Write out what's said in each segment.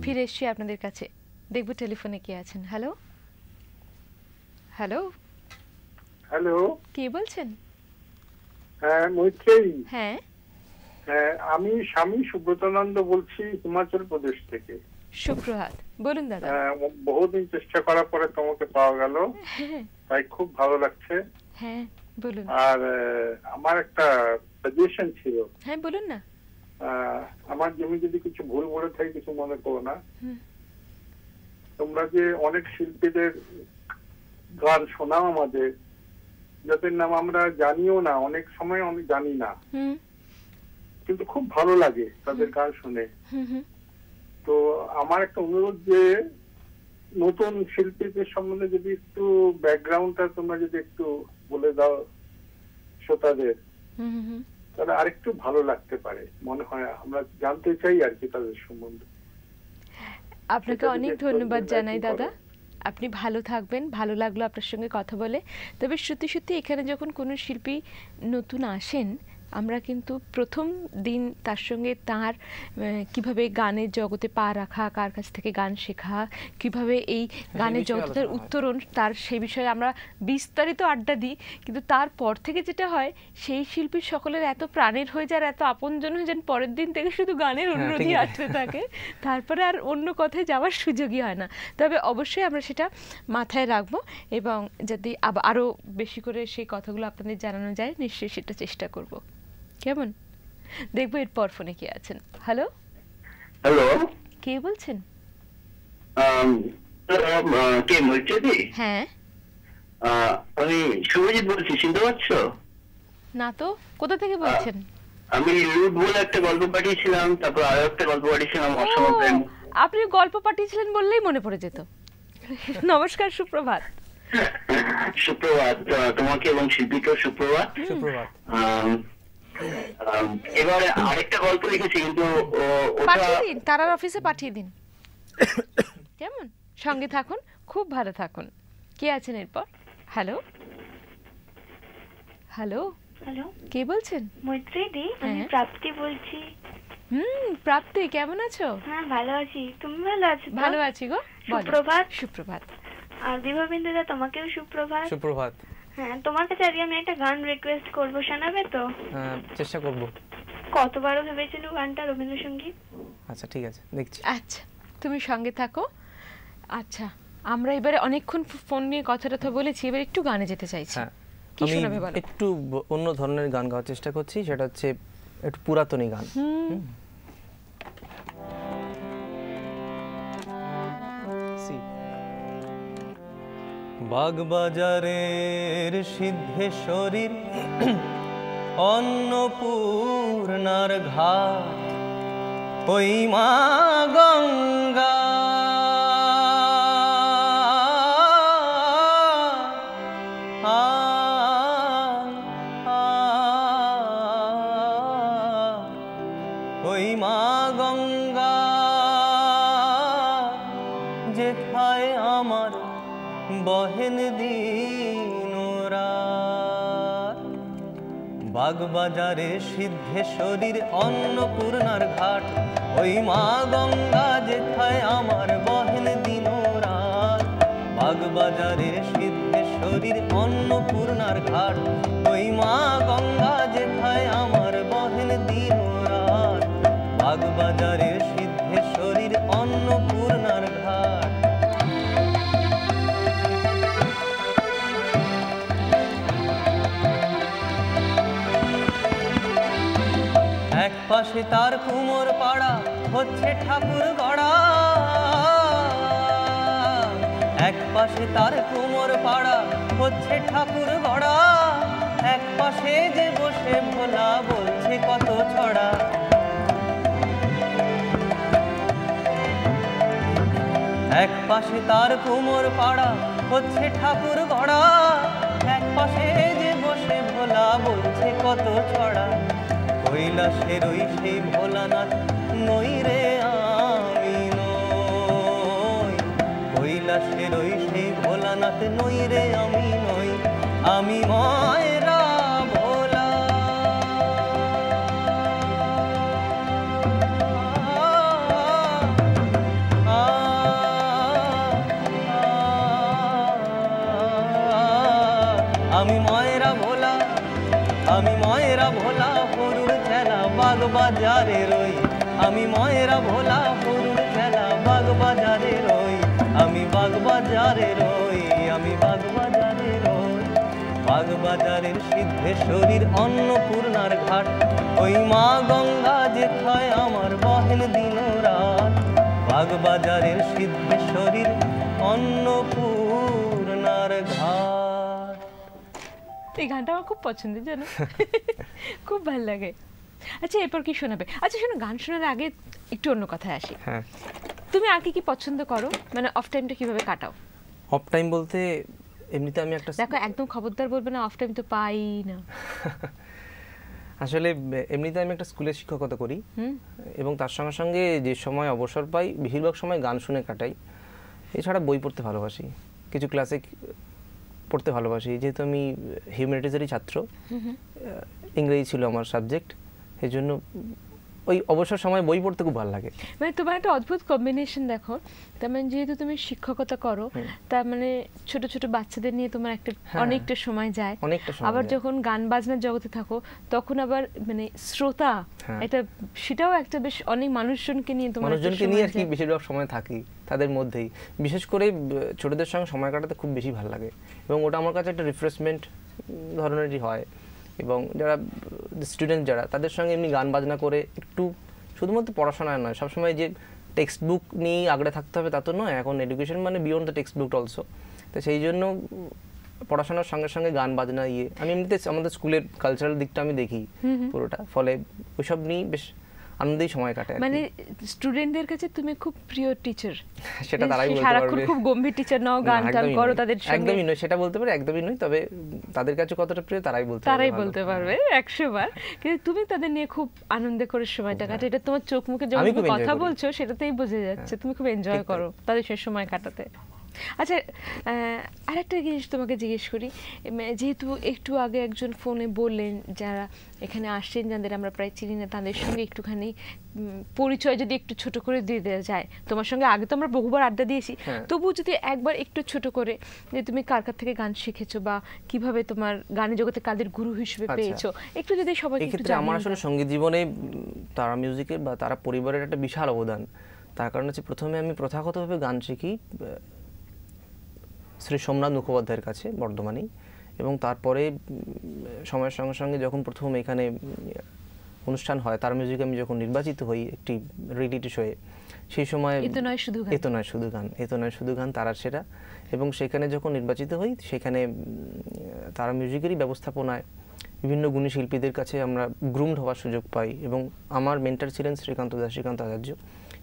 ফিরে এসছি আপনাদের কাছে। দেখব টেলিফোনে কে আছেন। হ্যালো হ্যালো হ্যালো, কে বলছেন? হ্যাঁ মৈত্রেয়ী। হ্যাঁ হ্যাঁ, আমি স্বামী সুব্রতানন্দ বলছি, হিমাচল প্রদেশ থেকে। সুপ্রভাত, বলুন দাদা। বহুদিন চেষ্টা করার পরে তোমাকে পাওয়া গেল, তাই খুব ভালো লাগছে। হ্যাঁ বলুন। আর আমার একটা সাজেশন ছিল। হ্যাঁ বলুন না। আমার জমি যদি কিছু ভুল বলে থাকি কিছু মনে করো না। তোমরা যে অনেক শিল্পীদের গান শোনাও আমাদের, যাদের নাম আমরা জানিও না, অনেক সময় আমি জানি না, কিন্তু খুব ভালো লাগে তাদের গান শুনে। তো আমার একটা অনুরোধ যে নতুন শিল্পীদের সম্বন্ধে যদি একটু ব্যাকগ্রাউন্ডটা তোমরা যদি একটু বলে দাও শ্রোতাদের, তাহলে আরেকটু ভালো লাগতে পারে মনে হয়। আমরা জানতে চাই আর কি তাদের সম্বন্ধে। আপনাকে অনেক ধন্যবাদ জানাই দাদা, আপনি ভালো থাকবেন। ভালো লাগলো আপনার সঙ্গে কথা বলে। তবে সত্যি সত্যি এখানে যখন কোনো শিল্পী নতুন আসেন, আমরা কিন্তু প্রথম দিন তার সঙ্গে তার কিভাবে গানের জগতে পা রাখা, কার কাছ থেকে গান শেখা, কিভাবে এই গানের জগতের উত্তরণ, তার সেই বিষয়ে আমরা বিস্তারিত আড্ডা দিই। কিন্তু তারপর থেকে যেটা হয়, সেই শিল্পীর সকলের এত প্রাণের হয়ে যায়, এত আপনজন হয়ে যান, পরের দিন থেকে শুধু গানের অনুরোধই আসতে থাকে, তারপরে আর অন্য কথায় যাওয়ার সুযোগই হয় না। তবে অবশ্যই আমরা সেটা মাথায় রাখবো, এবং যদি আরও বেশি করে সেই কথাগুলো আপনাদের জানানো যায়, নিশ্চয়ই সেটা চেষ্টা করব। কেমন? দেখবো এরপর ফোনে কে আছেন। হ্যালো হ্যালো, কে বলছেন? কে মৈত্রেয়ী? হ্যাঁ আমি শুভজিৎ বলছি, চিনতে পারছো? না তো, কোথা থেকে বলছেন? আমি লুট বলে একটা গল্প পাঠিয়েছিলাম, তারপর আরো একটা গল্প পাঠিয়েছিলাম অসম প্রেম। আপনি গল্প পাঠিয়েছিলেন বললেই মনে পড়ে যেত। নমস্কার, সুপ্রভাত। সুপ্রভাত তোমাকে এবং শিল্পীকেও সুপ্রভাত। সুপ্রভাত। এবারে আরেকটা গল্প লিখেছি, কিন্তু পাঠিয়ে দিন, তারার অফিসে পাঠিয়ে দিন। কেমন? সঙ্গে থাকুন, খুব ভালো থাকুন। কে আছেন এরপর? হ্যালো হ্যালো হ্যালো, কে বলছেন? মৈত্রেয়ী, আমি প্রাপ্তি বলছি। প্রাপ্তি, কেমন আছো? হ্যাঁ ভালো আছি, তুমি ভালো আছো? ভালো আছি গো। সুপ্রভাত। সুপ্রভাত। আর বিভাবিন্দুদা, তোমাকেও সুপ্রভাত। সুপ্রভাত। হ্যাঁ, তোমার কাছে আজকে আমি একটা গান রিকোয়েস্ট করবো, শোনাবে তো? হ্যাঁ, চেষ্টা করব। কতবারও ভেবেছিল গানটা, রবীন্দ্রসঙ্গীত। আচ্ছা ঠিক আছে, দেখছি। আচ্ছা, তুমি সঙ্গে থাকো। আচ্ছা, আমরা এবারে অনেকক্ষণ ফোন নিয়ে কথা বলেছি, এবার একটু গানে যেতে চাইছি। হ্যাঁ, আমি একটু অন্য ধরনের গান গাওয়ার চেষ্টা করছি, সেটা হচ্ছে একটু পুরাতনী গান। বাগবাজারের সিদ্ধেশ্বরীর অন্নপূর্ণার ঘাট, ওই মা গঙ্গা ওই মা গঙ্গা যেথায় আমার বহেন দিনরাত। বাগবাজারে সিদ্ধেশ্বরীর অন্নপূর্ণার ঘাট, ওই মা গঙ্গা যেথায় আমার বহেন দিনরাত। বাগবাজারে সিদ্ধেশ্বরীর অন্নপূর্ণার ঘাট, ওই মা গঙ্গা যেথায় আমার বহেন দিনরাত। বাগবাজারে সিদ্ধেশ্বরীর অন্নপূর্ণার ঘাট। এক পাশে তার কুমোর পাড়া, হচ্ছে ঠাকুর গড়া। এক পাশে তার কুমোর পাড়া, হচ্ছে ঠাকুর গড়া। এক পাশে যে বসে ভোলা বলছে কত ছড়া। এক পাশে তার কুমোর পাড়া, হচ্ছে ঠাকুর গড়া। এক পাশে যে বসে ভোলা বলছে কত ছড়া। কৈলাসের ওই সেই ভোলানাথ নই রে আমি নই। কৈলাসের ওই সেই ভোলানাথ নই রে আমি নই। আমি ময়রা ভোলা। ময়রা ভোলা হরুর চেলা বাগ বাজারে রই, আমি ময়রা ভোলা হরুর চেলা বাগ বাজারে রই, আমি বাগ বাজারে রই, আমি বাগ বাজারে রই। বাগবাজারের সিদ্ধেশ্বরীর অন্নপূর্ণার ঘাট, ওই মা গঙ্গা যেথায় আমার বহেন দিন রাত। বাগবাজারের সিদ্ধেশ্বরীর অন্নপূর্ণার ঘাট। এই গানটা আমার খুব পছন্দের, জানো খুব ভালো লাগে। আচ্ছা এরপর কি শোনাবে? আচ্ছা শোনো, গান শোনার আগে একটু অন্য কথায় আসি। হ্যাঁ, তুমি আর কি পছন্দ করো, মানে অফ টাইমটা কিভাবে কাটাও? অফ টাইম বলতে এমনিতে আমি একটা, দেখো একদম খবরদার বলবে না অফ টাইম তো পাই না। আসলে এমনিতে আমি একটা স্কুলে শিক্ষকতা করি এবং তার সঙ্গে সঙ্গে যে সময় অবসর পাই বেশিরভাগ সময় গান শুনে কাটাই। এছাড়া বই পড়তে ভালোবাসি, কিছু ক্লাসিক পড়তে ভালোবাসি। যেহেতু আমি হিউম্যানিটিজেরই ছাত্র, ইংরেজি ছিল আমার সাবজেক্ট, এই জন্য ওই অবসর সময় বই পড়তে খুব ভালো লাগে। মানে তোমার একটা অদ্ভুত কম্বিনেশন দেখো, তার মানে যেহেতু তুমি শিক্ষকতা করো, তার মানে ছোট ছোট বাচ্চাদের নিয়ে তোমার একটা অনেকটা সময় যায়, আবার যখন গান বাজনার জগতে থাকো তখন আবার মানে শ্রোতা, এটা সেটাও একটা বেশ অনেক মানুষজনকে নিয়ে তোমার মানুষজনকে নিয়ে আর কি বেশিরভাগ সময় থাকি তাদের মধ্যেই। বিশেষ করে ছোটদের সঙ্গে সময় কাটাতে খুব বেশি ভালো লাগে এবং ওটা আমার কাছে একটা রিফ্রেশমেন্ট ধরনেরই হয়। এবং যারা স্টুডেন্ট যারা, তাদের সঙ্গে এমনি গান বাজনা করে একটু, শুধুমাত্র পড়াশোনায় নয়, সবসময় যে টেক্সট বুক নিয়ে আগড়ে থাকতে হবে তা তো নয়, এখন এডুকেশন মানে beyond the text book also. তো সেই জন্য পড়াশোনার সঙ্গে সঙ্গে গান বাজনা আমি এমনিতে আমাদের স্কুলের কালচারাল দিকটা আমি দেখি পুরোটা, ফলে ওইসব নিয়ে বেশ আনন্দেই সময় কাটে। মানে স্টুডেন্টদের কাছে তুমি খুব প্রিয় টিচার, সেটা তারাই বলতে পারবে। খুব গম্ভীর টিচার নাও, গান টান করো তাদের সঙ্গে? একদমই নয়, সেটা বলতে পারে একদমই নয়, তবে তাদের কাছে কতটা প্রিয় তারাই বলতে পারবে 100 বার। কিন্তু তুমি তাদের নিয়ে খুব আনন্দ করে সময়টা কাটাও, এটা তোমার চোখ মুখে যখন কথা বলছো সেটাতেই বোঝা যাচ্ছে তুমি খুব এনজয় করো তাদের সাথে সময় কাটাতে। আচ্ছা আরেকটা জিনিস তোমাকে জিজ্ঞেস করি, যেহেতু একটু আগে একজন ফোনে বললেন যারা এখানে আসছেন যাদের আমরা প্রায় চিনি না, তাদের সঙ্গে একটুখানি পরিচয় যদি একটু ছোট করে দিয়ে দেওয়া যায়। তোমার সঙ্গে আগে তো আমরা বহুবার আড্ডা দিয়েছি, তবুও যদি একবার একটু ছোট করে, যে তুমি কার কাছ থেকে গান শিখেছো বা কিভাবে তোমার গানের জগতে কাদের গুরু হিসেবে পেয়েছো, একটু যদি সবাইকে একটু জানিয়ে। আমার আসলে সঙ্গীত জীবনে তারা মিউজিকের বা তারা পরিবারের একটা বিশাল অবদান। তার কারণ হচ্ছে প্রথমে আমি প্রথাগতভাবে গান শিখি শ্রী সোমনাথ মুখোপাধ্যায়ের কাছে বর্ধমানেই, এবং তারপরে সময়ের সঙ্গে সঙ্গে যখন প্রথম এখানে অনুষ্ঠান হয় তার মিউজিকে আমি যখন নির্বাচিত হই একটি রিয়েলিটি শোয়ে, সেই সময় এত নয় শুধু গান তারার সেরা, এবং সেখানে যখন নির্বাচিত হই সেখানে তারা মিউজিকেরই ব্যবস্থাপনায় বিভিন্ন গুণী শিল্পীদের কাছে আমরা গ্রুমড হওয়ার সুযোগ পাই, এবং আমার মেন্টর ছিলেন শ্রীকান্ত আচার্য,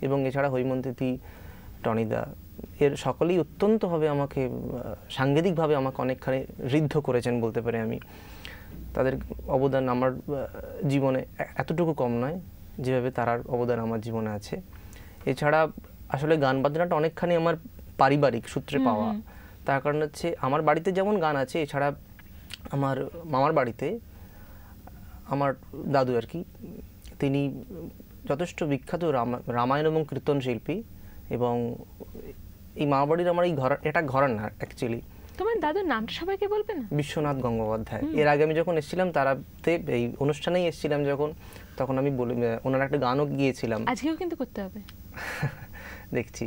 এবং এছাড়া হৈমন্তিথি, টনিদা, এর সকলেই অত্যন্তভাবে আমাকে সাংগীতিকভাবে আমাকে অনেকখানি ঋদ্ধ করেছেন বলতে পারি আমি। তাদের অবদান আমার জীবনে এতটুকু কম নয় যেভাবে তারার অবদান আমার জীবনে আছে। এছাড়া আসলে গান বাজনাটা অনেকখানি আমার পারিবারিক সূত্রে পাওয়া। তার কারণ হচ্ছে আমার বাড়িতে যেমন গান আছে, এছাড়া আমার মামার বাড়িতে আমার দাদু আর কি, তিনি যথেষ্ট বিখ্যাত রামায়ণ এবং কীর্তন শিল্পী, এবং এই মামাবাড়ির আমার এই ঘর, এটা ঘরানা না অ্যাকচুয়ালি। তোমার দাদুর নামটা সবাইকে বলবে না? বিশ্বনাথ গঙ্গোপাধ্যায়। এর আগে আমি যখন এসেছিলাম তারাতে, এই অনুষ্ঠানেই এসেছিলাম যখন, তখন আমি ওনার একটা গানও গিয়েছিলাম। আজকেও কিন্তু করতে হবে দেখছি।